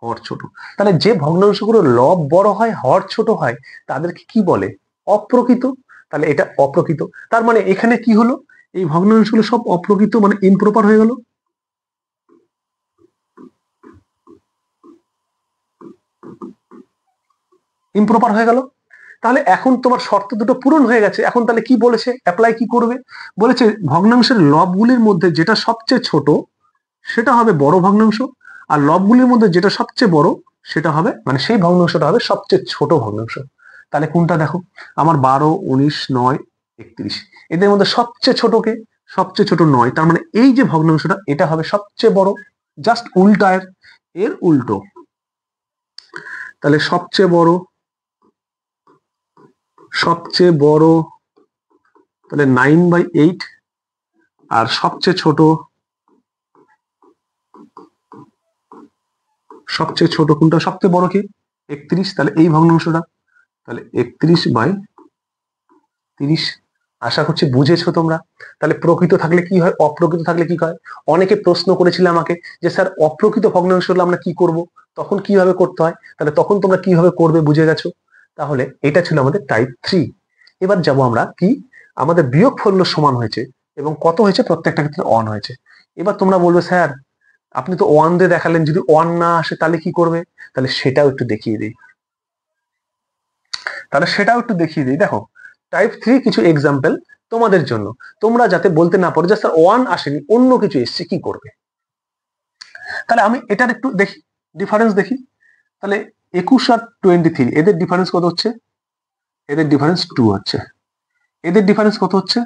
হর ছোট। তাহলে যে ভগ্নাংশগুলো লব বড় হয় হর ছোট হয় তাদেরকে কি বলে, অপ্রকৃত। তাহলে এটা অপ্রকৃত। তার মানে এখানে কি হলো, এই ভগ্নাংশগুলো সব অপ্রকৃত, মানে ইমপ্রপার হয়ে গেল। ইমপ্রপার হয়ে গেল। তাহলে এখন তোমার শর্ত দুটো পূরণ হয়ে গেছে। এখন তাহলে কি বলেছে, অ্যাপ্লাই কি করবে? বলেছে ভগ্নাংশের লবগুলির মধ্যে যেটা সবচেয়ে ছোট সেটা হবে বড় ভগ্নাংশ, আর লবগুলির মধ্যে যেটা সবচেয়ে বড় সেটা হবে, মানে সেই ভগ্নাংশটা হবে সবচেয়ে ছোট ভগ্নাংশ। তাহলে কোনটা দেখো, আমার 12, 19, 9, 31, এদের মধ্যে সবচেয়ে ছোট কে? সবচেয়ে ছোট 9। তার মানে এই যে ভগ্নাংশটা এটা হবে সবচেয়ে বড়, জাস্ট উল্টা এর উল্টো। তাহলে সবচেয়ে বড়, সবচেয়ে বড় তাহলে 9/8, আর সবচেয়ে ছোট, সবচেয়ে ছোট কোনটা, সবচেয়ে বড় কি? 31। তাহলে এই ভগ্নাংশটা, তাহলে 31/30। আশা করছি বুঝেছো তোমরা। তাহলে প্রকৃত থাকলে কি হয়, অপ্রকৃত থাকলে কি হয়? অনেকে প্রশ্ন করেছিল আমাকে যে স্যার অপ্রকৃত ভগ্নাংশ হলে আমরা কি করব, তখন কিভাবে করতে হয়? তাহলে তখন তোমরা কিভাবে করবে বুঝে গেছো। তাহলে এটা ছিল আমাদের টাইপ 3। এবার যাব আমরা কি, আমাদের বিয়োগফল সমান হয়েছে এবং কত হয়েছে, প্রত্যেকটা ক্ষেত্রে 1 হয়েছে। এবার তোমরা বলবে স্যার আপনি তো 1 দিয়ে দেখালেন, যদি 1 না আসে তাহলে কি করবে? তাহলে সেটাও একটু দেখিয়ে দিই। তাহলে সেটাও একটু দেখিয়ে দিই। দেখো টাইপ 3 কিছু এক্সাম্পল তোমাদের জন্য, তোমরা যাতে বলতে না পারো যে স্যার 1 আসেনি অন্য কিছু এসছে, কি করবে? তাহলে আমি এটার একটু দেখি, ডিফারেন্স দেখি। তাহলে 21 আর 23 এদের ডিফারেন্স কত হচ্ছে? এদের ডিফারেন্স 2 হচ্ছে। এদের ডিফারেন্স কত হচ্ছে?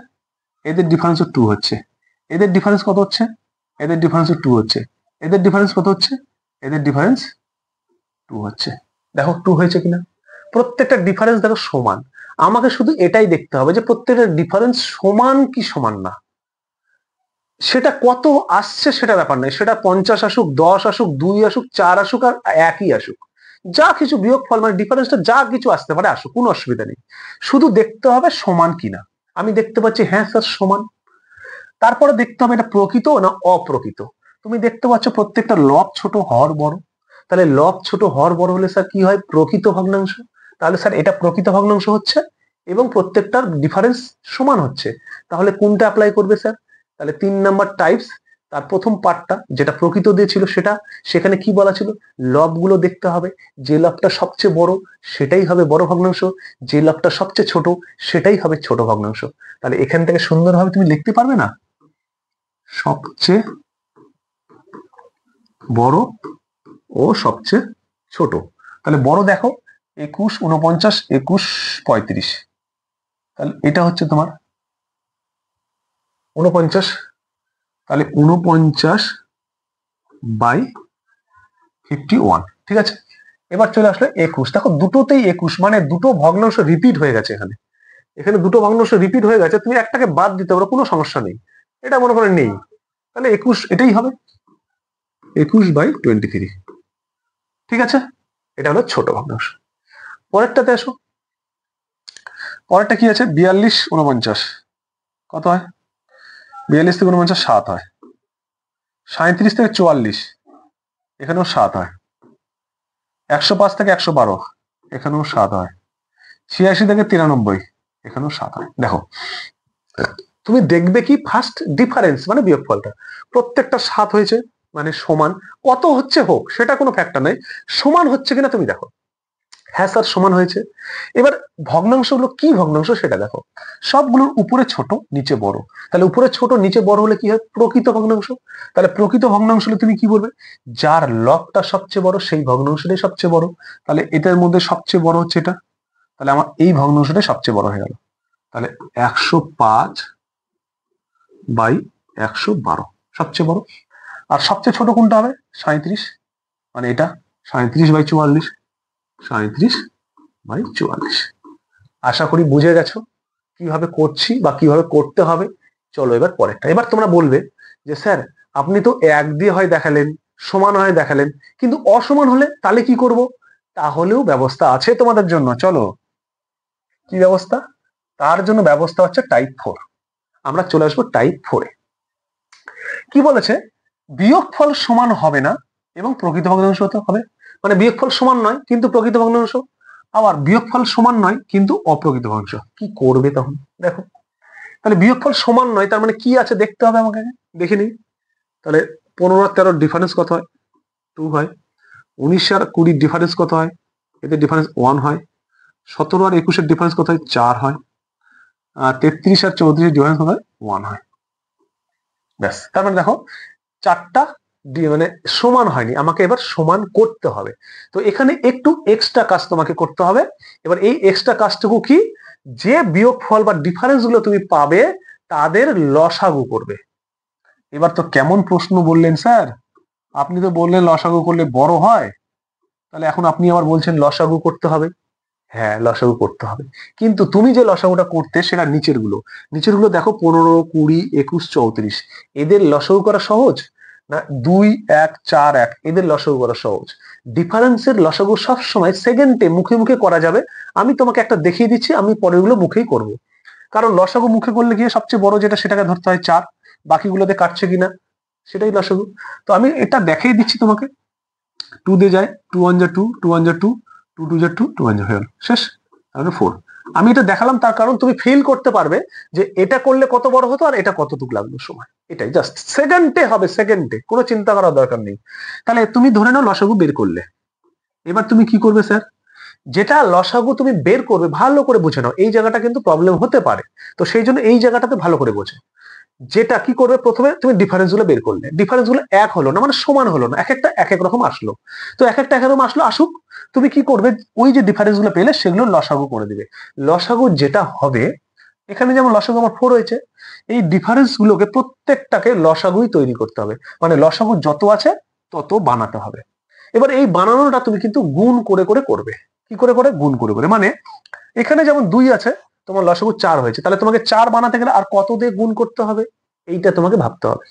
এদের ডিফারেন্স 2 হচ্ছে। এদের ডিফারেন্স কত হচ্ছে? এদের ডিফারেন্স 2 হচ্ছে। এদের ডিফারেন্স কত হচ্ছে? এদের ডিফারেন্স 2 হচ্ছে। দেখো 2 হয়েছে কিনা? প্রত্যেকটা ডিফারেন্স দেখো সমান। আমাকে শুধু এটাই দেখতে হবে যে প্রত্যেকটা ডিফারেন্স সমান কি সমান না। সেটা কত আসছে সেটা ব্যাপার নয়, সেটা 50 আসুক, 10 আসুক, 2 আসুক, 4 আসুক, আর 1ই আসুক, যা কিছু বিয়োগফল মানে ডিফারেন্সটা যা কিছু আসতে পারে আসুক, কোনো অসুবিধা নেই। শুধু দেখতে হবে সমান কিনা। আমি দেখতে পাচ্ছি হ্যাঁ স্যার সমান। তারপরে দেখতে হবে এটা প্রকৃত না অপ্রকৃত। তুমি দেখতে পাচ্ছ প্রত্যেকটা লব ছোট হর বড়। তাহলে লব ছোট হর বড় হলে স্যার কি হয়, প্রকৃত ভগ্নাংশ। তাহলে স্যার এটা প্রকৃত ভগ্নাংশ হচ্ছে এবং প্রত্যেকটার ডিফারেন্স সমান হচ্ছে। তাহলে কোনটা অ্যাপ্লাই করবে স্যার? তাহলে 3 নাম্বার টাইপস, তার প্রথম পার্টটা যেটা প্রকৃত দিয়েছিল সেটা, সেখানে কি বলা ছিল, লবগুলো দেখতে হবে, যে লবটা সবচেয়ে বড় সেটাই হবে বড় ভগ্নাংশ, যে লবটা সবচেয়ে ছোট সেটাই হবে ছোট ভগ্নাংশ। তাহলে এখান থেকে সুন্দরভাবে তুমি লিখতে পারবে না, সবচেয়ে বড় ও সবচেয়ে ছোট। তাহলে বড় দেখো 21, 49, 21, 35। তাহলে এটা হচ্ছে তোমার 49। তাহলে 49/51, ঠিক আছে। এবার চলে আসলো 21। দেখো দুটোতেই 21, মানে দুটো ভগ্নাংশ রিপিট হয়ে গেছে এখানে। এখানে দুটো ভগ্নাংশ রিপিট হয়ে গেছে, তুমি একটাকে বাদ দিতে পারো, কোনো সমস্যা নেই। এটা মনে করে নেই, তাহলে 21 এটাই হবে, 21/23, ঠিক আছে। এটা হলো ছোট ভগ্নাংশ। পরেরটাতে আসো। পরেরটা কি আছে, 42, 49 কত হয়? 42 থেকে 49 7 হয়। 37 থেকে 44 এখানেও 7 হয়। 105 থেকে 112 এখানেও 7 হয়। 86 থেকে 93 এখানেও 7 হয়। দেখো তুমি দেখবে কি, ফার্স্ট ডিফারেন্স মানে বিয়োগফলটা প্রত্যেকটা 7 হয়েছে, মানে সমান। কত হচ্ছে হোক সেটা কোনো ফ্যাক্টর নাই, সমান হচ্ছে কিনা তুমি দেখো। হ্যাঁ স্যার সমান হয়েছে। এবার ভগ্নাংশগুলো কি ভগ্নাংশ সেটা দেখো, সবগুলোর উপরে ছোট নিচে বড়। তাহলে উপরে ছোট নিচে বড় হলে কি হয়, প্রকৃত ভগ্নাংশ। তাহলে প্রকৃত ভগ্নাংশ হলে তুমি কি বলবে, যার লবটা সবচেয়ে বড় সেই ভগ্নাংশটাই সবচেয়ে বড়। তাহলে এটার মধ্যে সবচেয়ে বড় হচ্ছে এটা, তাহলে আমার এই ভগ্নাংশটাই সবচেয়ে বড় হয়ে গেল। তাহলে 105/112 সবচেয়ে বড়। আর সবচেয়ে ছোট কোনটা হবে, 37, মানে এটা 37/44, 37/44। আশা করি বুঝে গেছো কিভাবে করছি বা কিভাবে করতে হবে। চলো এবার পরেরটা। এবার তোমরা বলবে যে স্যার আপনি তো 1 দিয়ে হয় দেখালেন, সমান হয় দেখালেন, কিন্তু অসমান হলে তাহলে কি করব? তাহলেও ব্যবস্থা আছে তোমাদের জন্য। চলো, কি ব্যবস্থা? তার জন্য ব্যবস্থা হচ্ছে টাইপ 4। আমরা চলে আসবো টাইপ 4-এ। কি বলেছে? বিয়োগফল সমান হবে না এবং প্রকৃত ভগ্নাংশ হতে হবে। মানে বিয়োগফল সমান নয় কিন্তু প্রকৃত ভগ্নাংশ, আবার বিয়োগফল সমান নয় কিন্তু অপ্রকৃত ভগ্নাংশ। কি করবে তখন? দেখো, তাহলে বিয়োগফল সমান নয় তার মানে কি আছে দেখতে হবে আমাকে, দেখে নিই। তাহলে 15 আর 13 ডিফারেন্স কত হয়? 2 হয়। 19 আর 20 ডিফারেন্স কত হয়? এদের ডিফারেন্স 1 হয়। 17 আর 21 ডিফারেন্স কত হয়? 4 হয়। 33 আর 34 ডিফারেন্স কত হয়? 1 হয়। ব্যাস, তার মানে দেখো চারটা মানে সমান হয়নি, আমাকে এবার সমান করতে হবে। তো এখানে একটু এক্সট্রা কাজ তোমাকে করতে হবে। এবার এই এক্সট্রা কাজটুকু কি? যে বিয়োগফল বা ডিফারেন্স গুলো তুমি পাবে তাদের লসাগু করবে। এবার তো কেমন প্রশ্ন বললেন স্যার, আপনি তো বললেন লসাগু করলে বড় হয়, তাহলে এখন আপনি আবার বলছেন লসাগু করতে হবে। হ্যাঁ, লসাগু করতে হবে, কিন্তু তুমি যে লসাগুটা করতে সেটা নিচের গুলো দেখো, 15, 20, 21, 34 এদের লসাগু করা সহজ না? 2, 1, 4, 1 এদের লসাগু করা সহজ। ডিফারেন্সের লসাগু সবসময় সেকেন্ডে মুখে মুখে করা যাবে। আমি তোমাকে একটা দেখিয়ে দিচ্ছি, আমি পরেরগুলো মুখেই করব। কারণ লসাগু মুখে করলে গিয়ে সবচেয়ে বড় যেটা সেটাকে ধরতে হয় 4, বাকিগুলোতে কাটছে কিনা সেটাই লসাগু। তো আমি এটা দেখিয়ে দিচ্ছি তোমাকে। 2 দিয়ে যায়, 2 1 যা 2, 2 1 যা 2, 2 2 যা 2, 2 1 যা হয়ে গেল, শেষ। তাহলে 4। আমি এটা দেখালাম তার কারণ তুমি ফিল করতে পারবে যে এটা করলে কত বড় হতো আর এটা কতটুকু লাগলো সময়। এটাই জাস্ট সেকেন্ডে হবে, সেকেন্ডে, কোনো চিন্তা করার দরকার নেই। তাহলে তুমি ধরে নাও লসাগু বের করলে, এবার তুমি কি করবে স্যার? যেটা লসাগু তুমি বের করবে ভালো করে বুঝে নাও, এই জায়গাটা কিন্তু প্রবলেম হতে পারে, তো সেই জন্য এই জায়গাটাতে ভালো করে বোঝো। যেটা কি করবে, প্রথমে তুমি ডিফারেন্স গুলো বের করলে, ডিফারেন্স গুলো এক হলো না, মানে সমান হলো না, এক একটা এক এক রকম আসলো। তো এক একটা এক এক রকম আসলো, আসুক। তুমি কি করবে? ওই যে ডিফারেন্স গুলো পেলে সেগুলো লসাগু করে দিবে। লসাগু যেটা হবে, এখানে যেমন লসাগু আমার 4 হয়েছে, এই ডিফারেন্স গুলোকে প্রত্যেকটাকে লসাগুই তৈরি করতে হবে, মানে লসাগু যত আছে তত বানাতে হবে। এবার এই বানানোটা তুমি কিন্তু গুণ করে করে করবে। কি করে করে? গুণ করে করে। মানে এখানে যেমন 2 আছে, তোমার লসাগু 4 হয়েছে, তাহলে তোমাকে 4 বানাতে গেলে আর কত দিয়ে গুণ করতে হবে এইটা তোমাকে ভাবতে হবে।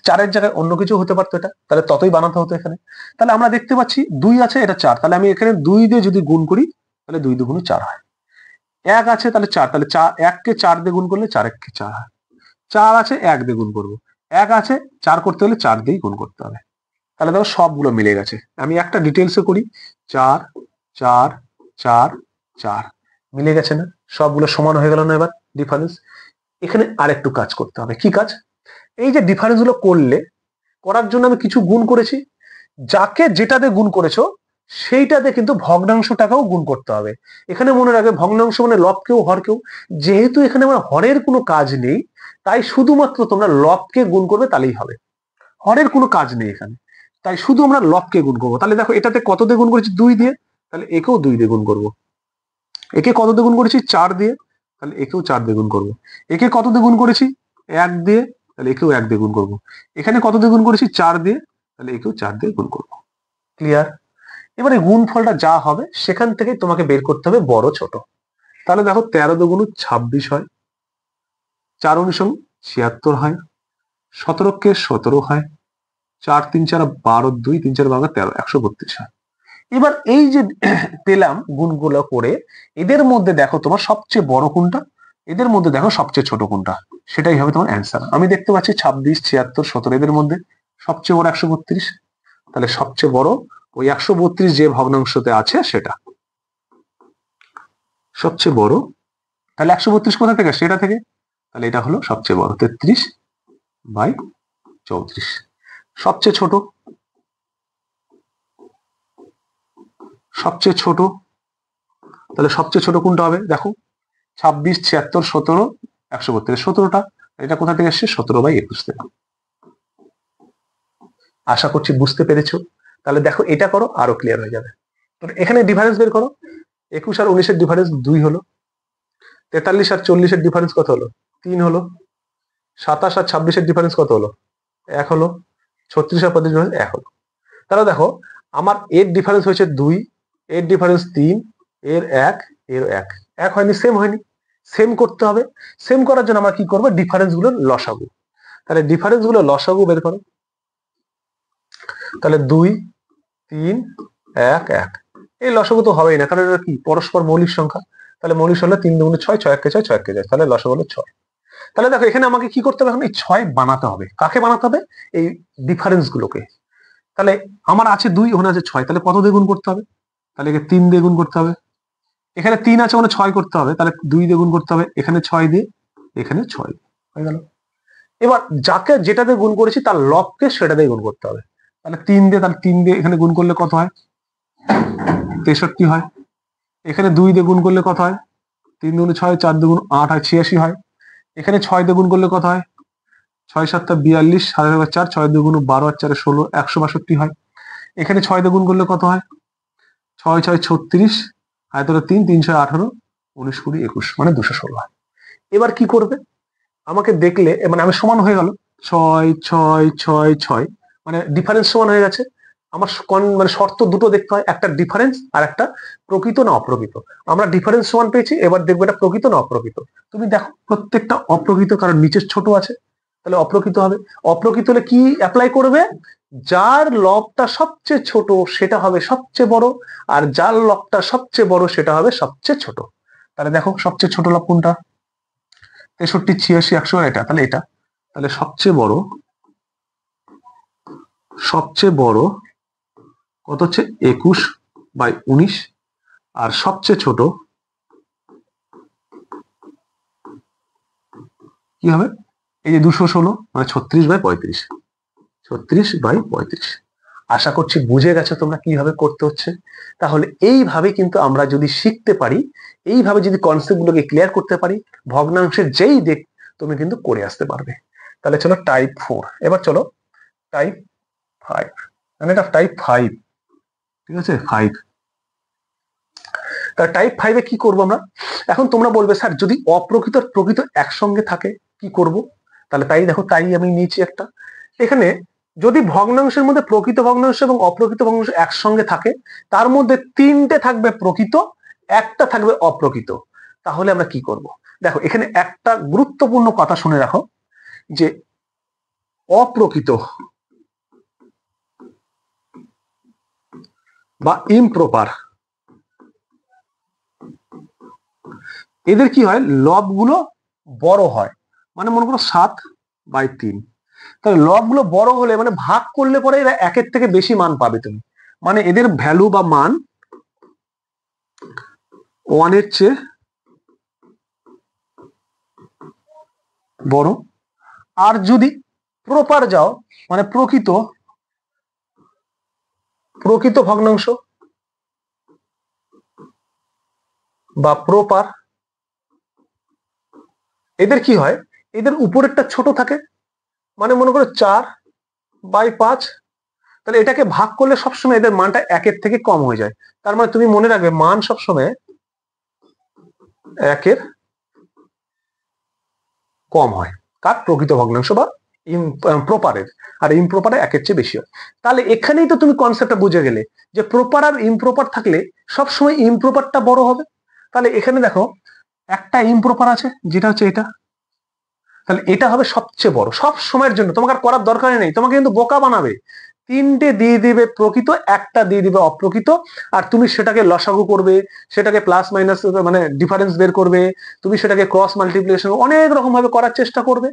4-এর জায়গায় অন্য কিছু হতে পারতো, এটা তাহলে ততই বানাতে হতো এখানে। তাহলে আমরা দেখতে পাচ্ছি 2 আছে, এটা 4, তাহলে আমি এখানে 2 দিয়ে যদি গুণ করি তাহলে 2 2 4 হয়। 1 আছে তাহলে 4, তাহলে 1 কে 4 দিয়ে গুণ করলে 4 1 কে 4 হয়। 4 আছে, 1 দিয়ে গুণ করবো। 1 আছে, 4 করতে হলে 4 দিয়েই গুণ করতে হবে। তাহলে দেখো সবগুলো মিলে গেছে। আমি একটা ডিটেলসে করি, 4 4 4 4 মিলে গেছে না? সবগুলো সমান হয়ে গেল না? এবার ডিফারেন্স, এখানে আরেকটু কাজ করতে হবে। কি কাজ? এই যে ডিফারেন্স গুলো করার জন্য আমি কিছু গুণ করেছি, যাকে যেটাতে গুণ করেছো সেইটাতে কিন্তু ভগ্নাংশটাকেও গুণ করতে হবে। এখানে মনে রাখবে ভগ্নাংশ মানে লবকেও হরকেও, যেহেতু এখানে আমার হরের কোনো কাজ নেই তাই শুধুমাত্র তোমরা লবকে গুণ করবে তাহলেই হবে, হরের কোনো কাজ নেই এখানে, তাই শুধু আমরা লবকে গুণ করবো। তাহলে দেখো এটাতে কত দিয়ে গুণ করেছি? 2 দিয়ে, তাহলে একেও 2 দিয়ে গুণ করবো। একে কত দিয়ে গুণ করেছি? 4 দিয়ে, তাহলে একেও 4 দিয়ে গুণ করবো। একে কত দিয়ে গুণ করেছি? 1 দিয়ে, তাহলে একেও 1 দিয়ে গুণ করবো। এখানে কত দিয়ে গুণ করেছি? 4 দিয়ে, তাহলে একেও 4 দিয়ে গুণ করবো। ক্লিয়ার? এবারে গুণফলটা যা হবে সেখান থেকে তোমাকে বের করতে হবে বড় ছোট। তাহলে দেখো 13 দুগুণ 26 হয়, 4 19 76 হয়, 17 কে 17 হয়, 4 3 4 12, 2 3 4 12 13, 132 হয়। এবার এই যে পেলাম গুণগুলো করে, এদের মধ্যে দেখো তোমার সবচেয়ে বড় কোনটা, এদের মধ্যে দেখো সবচেয়ে ছোট কোনটা, সেটাই হবে তোমার অ্যান্সার। আমি দেখতে পাচ্ছি 26 76 17 এদের মধ্যে সবচেয়ে বড় 132, তাহলে সবচেয়ে বড় ওই 132 যে ভগ্নাংশতে আছে সেটা সবচেয়ে বড়। তাহলে 132 কোথা থেকে? সেটা থেকে, তাহলে এটা হলো সবচেয়ে বড় 33/34। সবচেয়ে ছোট, সবচেয়ে ছোট, তাহলে সবচেয়ে ছোট কোনটা হবে? দেখো 26 76 17 132, 17টা, এটা কোথা থেকে আসছে? 17/21 থেকে। আশা করছি বুঝতে পেরেছো। তাহলে দেখো এটা করো, আরো ক্লিয়ার হয়ে যাবে। এখানে ডিফারেন্স বের করো, 21 আর 19 এর ডিফারেন্স 2 হলো, 43 আর 40 এর ডিফারেন্স কত হলো? 3 হলো, 27 আর 26 এর ডিফারেন্স কত হলো? 1 হলো, 36 আর 35 1 হলো। তাহলে দেখো আমার এর ডিফারেন্স হয়েছে 2, এর ডিফারেন্স 3, এর 1, এর 1, এক হয়নি, সেম হয়নি, সেম করতে হবে। সেম করার জন্য আমরা কি করবো? ডিফারেন্স গুলো লসাগু। তাহলে ডিফারেন্স গুলো লসাগু বের করো। তাহলে 2 3 এক এক, এই লসাগু তো হবেই না, কারণ এটা কি পরস্পর মৌলিক সংখ্যা। তাহলে মৌলিক সংখ্যা 3 দুগুণে 6, 6 একে 6, 6 একে 6, তাহলে লসাগু হলো 6। তাহলে দেখো এখানে আমাকে কি করতে হবে, এখন এই 6 বানাতে হবে। কাকে বানাতে হবে? এই ডিফারেন্স গুলোকে। তাহলে আমার আছে 2, ওখানে আছে 6, তাহলে কত দিয়ে গুণ করতে হবে? তাহলে একে 3 দিয়ে গুণ করতে হবে। এখানে 3 আছে মানে 6 করতে হবে, তাহলে 2 দিয়ে গুণ করতে হবে, এখানে 6 দিয়ে, এখানে 6 হয়ে গেল। এবার যাকে যেটা দিয়ে গুণ করেছি তার লবকে সেটা দিয়ে গুণ করতে হবে। তাহলে 3 দিয়ে, তাহলে 3 দিয়ে এখানে গুণ করলে কত হয়? 63 হয়। এখানে 2 দিয়ে গুণ করলে কত হয়? 3 দুগুণ 6, 4 দুগুণ 8 হয়, 86 হয়। এখানে 6 দিয়ে গুণ করলে কত হয়? 6 7 42, 4, 6 দুগুণ 12 আর 4 16, 162 হয়। এখানে 6 দিয়ে গুণ করলে কত হয়? 6 6 36, আর 3, 3 6 18, 19 20 21, মানে 216 হয়। এবার কি করবে? আমাকে দেখলে মানে আমি সমান হয়ে গেল 6 6 6 6, মানে ডিফারেন্স সমান হয়ে গেছে। আমার মানে শর্ত দুটো দেখতে হয়, একটা ডিফারেন্স আর একটা প্রকৃত না অপ্রকৃত। আমরা ডিফারেন্স সমান পেয়েছি, এবার দেখবো এটা প্রকৃত না অপ্রকৃত। তুমি দেখো প্রত্যেকটা অপ্রকৃত, কারণ নিচের ছোট আছে, তাহলে অপ্রকৃত হবে। অপ্রকৃত হলে কি অ্যাপ্লাই করবে? যার লবটা সবচেয়ে ছোট সেটা হবে সবচেয়ে বড়, আর যার লবটা সবচেয়ে বড় সেটা হবে সবচেয়ে ছোট। তাহলে দেখো সবচেয়ে ছোট লব কোনটা? 63, 86, 100, আর এটা, তাহলে এটা। তাহলে সবচেয়ে বড় কত হচ্ছে? 21/19। আর সবচেয়ে ছোট কি হবে? এই যে 216, মানে 36/35, 36/35। আশা করছি বুঝে গেছো তোমরা কিভাবে করতে হচ্ছে। তাহলে এইভাবে কিন্তু আমরা যদি শিখতে পারি, এইভাবে যদি কনসেপ্ট গুলোকে ক্লিয়ার করতে পারি, ভগ্নাংশের যেই দিক তুমি কিন্তু করে আসতে পারবে। তাহলে চলো টাইপ 4, এবার চলো টাইপ 5, মানে এটা টাইপ 5, ঠিক আছে 5। তা টাইপ 5-এ কি করবো আমরা? এখন তোমরা বলবে স্যার যদি অপ্রকৃত আর প্রকৃত একসঙ্গে থাকে কি করব? তাহলে তাই দেখো, তাই আমি নিয়েছি একটা। এখানে যদি ভগ্নাংশের মধ্যে প্রকৃত ভগ্নাংশ এবং অপ্রকৃত ভগ্নাংশ একসঙ্গে থাকে, তার মধ্যে 3টে থাকবে প্রকৃত, একটা থাকবে অপ্রকৃত, তাহলে আমরা কি করব? দেখো এখানে একটা গুরুত্বপূর্ণ কথা শুনে রাখো, যে অপ্রকৃত বা ইমপ্রপার, এদের কি হয়? লবগুলো বড় হয়। মানে মনে করো 7/3, তাহলে লবগুলো বড় হলে মানে ভাগ করলে পরে এরা একের থেকে বেশি মান পাবে তুমি, মানে এদের ভ্যালু বা মান 1-এর চেয়ে বড়। আর যদি প্রপার যাও, মানে প্রকৃত ভগ্নাংশ বা প্রপার, এদের কি হয়? এদের উপরেরটা ছোট থাকে, মানে মনে করো 4/5, তাহলে এটাকে ভাগ করলে সবসময় এদের মানটা 1-এর থেকে কম হয়ে যায়। তার মানে তুমি মনে রাখবে মান সবসময় 1-এর কম হয়, কার? প্রকৃত ভগ্নাংশ বা প্রপারের। আর ইমপ্রপারে 1-এর চেয়ে বেশি হয়। তাহলে এখানেই তো তুমি কনসেপ্টটা বুঝে গেলে যে প্রপার আর ইমপ্রপার থাকলে সবসময় ইমপ্রপারটা বড় হবে। তাহলে এখানে দেখো একটা ইমপ্রপার আছে, যেটা হচ্ছে এটা, তাহলে এটা হবে সবচেয়ে বড় সব সময়ের জন্য। তোমাকে আর করার দরকারই নেই, তোমাকে কিন্তু বোকা বানাবে। 3টে দিয়ে দিবে প্রকৃত, একটা দিয়ে দিবে অপ্রকৃত, আর তুমি সেটাকে লসাগু করবে, সেটাকে প্লাস মাইনাস মানে ডিফারেন্স বের করবে, তুমি সেটাকে ক্রস মাল্টিপ্লিকেশন অনেক রকম ভাবে করার চেষ্টা করবে,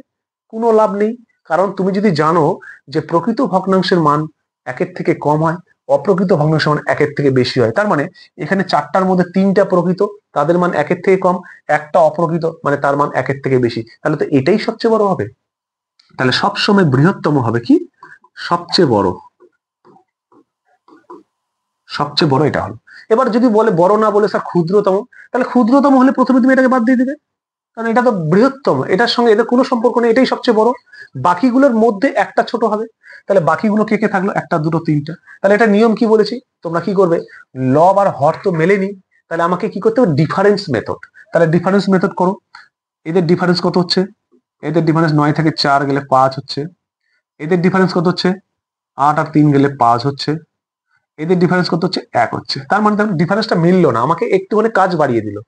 কোনো লাভ নেই। কারণ তুমি যদি জানো যে প্রকৃত ভগ্নাংশের মান 1-এর থেকে কম হয়, অপ্রকৃত ভগ্নাংশের মান 1-এর থেকে বেশি হয়, তার মানে এখানে 4টার মধ্যে 3টা প্রকৃত, তাদের মান 1-এর থেকে কম, একটা অপ্রকৃত, মানে তার মান 1-এর থেকে বেশি, তাহলে তো এটাই সবচেয়ে বড় হবে। তাহলে সবসময় বৃহত্তম হবে কি? সবচেয়ে বড়, সবচেয়ে বড় এটা হলো। এবার যদি বলে বড় না বলে স্যার ক্ষুদ্রতম, তাহলে ক্ষুদ্রতম হলে প্রথমে তুমি এটাকে বাদ দিয়ে দিবে, কারণ এটা তো বৃহত্তম, এটার সঙ্গে এদের কোনো সম্পর্ক নেই, এটাই সবচেয়ে বড়। বাকিগুলোর মধ্যে একটা ছোট হবে, তাহলে বাকিগুলো কে কে থাকলো? 1 2 3টা। তাহলে এটা নিয়ম কি বলেছি, তোমরা কি করবে? লব আর হর তো মেলেনি, তাহলে আমাকে কি করতে হবে? Difference method. তাহলে ডিফারেন্স মেথড করো। এদের ডিফারেন্স কত হচ্ছে? এদের ডিফারেন্স 9 থেকে 4 গেলে 5 হচ্ছে। এদের ডিফারেন্স কত হচ্ছে? 8 আর 3 গেলে 5 হচ্ছে। এদের ডিফারেন্স কত হচ্ছে? 1 হচ্ছে। তার মানে ডিফারেন্সটা মিললো না, আমাকে একটুখানি কাজ বাড়িয়ে দিল।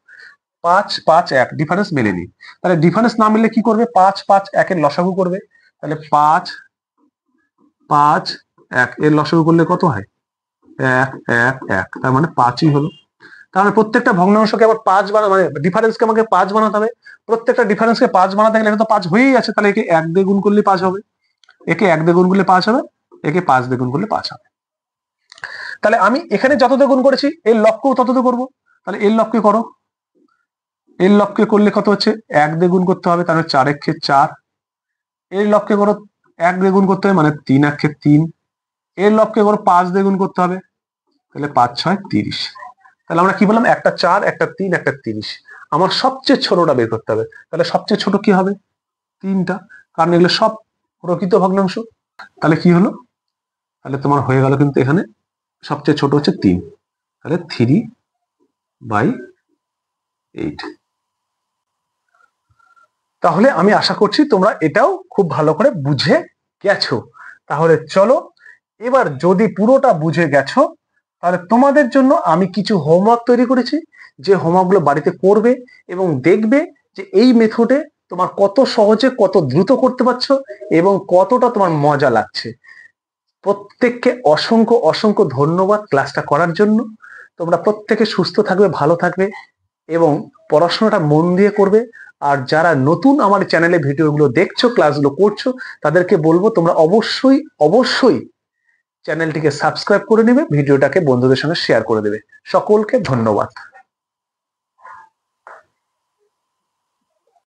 5 5 1 ডিফারেন্স মেলেনি। তাহলে ডিফারেন্স না মিললে কি করবে? 5 5 1 এর লসাগু করবে। তাহলে 5 5 1 এর লসাগু করলে কত হয়? এক এক এক, তার মানে 5ই হলো। তাহলে প্রত্যেকটা ভগ্নাংশকে আবার 5 বানাতে, মানে ডিফারেন্সকে আমাকে 5 বানাতে হবে। প্রত্যেকটা ডিফারেন্সকে 5 বানাতে গেলে এটা তো 5 হয়েই আছে, তাহলে একে 1 দিয়ে গুণ করলে 5 হবে, একে 1 দিয়ে গুণ করলে 5 হবে, একে 5 দিয়ে গুণ করলে 5 হবে। তাহলে আমি এখানে যততে গুণ করেছি এর লবকেও তততে করবো। তাহলে এর লবকে করো, এর লবকে করলে কত হচ্ছে, 1 দিয়ে গুণ করতে হবে, তাহলে 4 একে 4। এর লবকে করো 1 দিয়ে গুণ করতে হবে, মানে 3 একে 3। এর লবকে করো 5 দিয়ে গুণ করতে হবে, তাহলে 5 6 30। তাহলে আমরা কি বললাম, একটা 4, একটা 3, একটা 30। আমার সবচেয়ে ছোটটা বের করতে হবে। তাহলে সবচেয়ে ছোট কি হবে, 3টা, কারণ এগুলো সব প্রকৃত ভগ্নাংশ। তাহলে কি হলো, তাহলে তোমার হয়ে গেল কিন্তু এখানে সবচেয়ে ছোট হচ্ছে 3, তাহলে 3/8। তাহলে আমি আশা করছি তোমরা এটাও খুব ভালো করে বুঝে গেছো। তাহলে চলো এবার, যদি পুরোটা বুঝে গেছো, তাহলে তোমাদের জন্য আমি কিছু হোমওয়ার্ক তৈরি করেছি, যে হোমওয়ার্কগুলো বাড়িতে করবে এবং দেখবে যে এই মেথডে তোমার কত সহজে কত দ্রুত করতে পারছো এবং কতটা তোমার মজা লাগছে। প্রত্যেককে অসংখ্য অসংখ্য ধন্যবাদ ক্লাসটা করার জন্য। তোমরা প্রত্যেকে সুস্থ থাকবে, ভালো থাকবে এবং পড়াশোনাটা মন দিয়ে করবে। আর যারা নতুন আমার চ্যানেলে ভিডিওগুলো দেখছো, ক্লাসগুলো করছো, তাদেরকে বলবো তোমরা অবশ্যই অবশ্যই চ্যানেলটিকে সাবস্ক্রাইব করে নেবে, ভিডিওটাকে বন্ধুদের সঙ্গে শেয়ার করে দেবে। সকলকে ধন্যবাদ।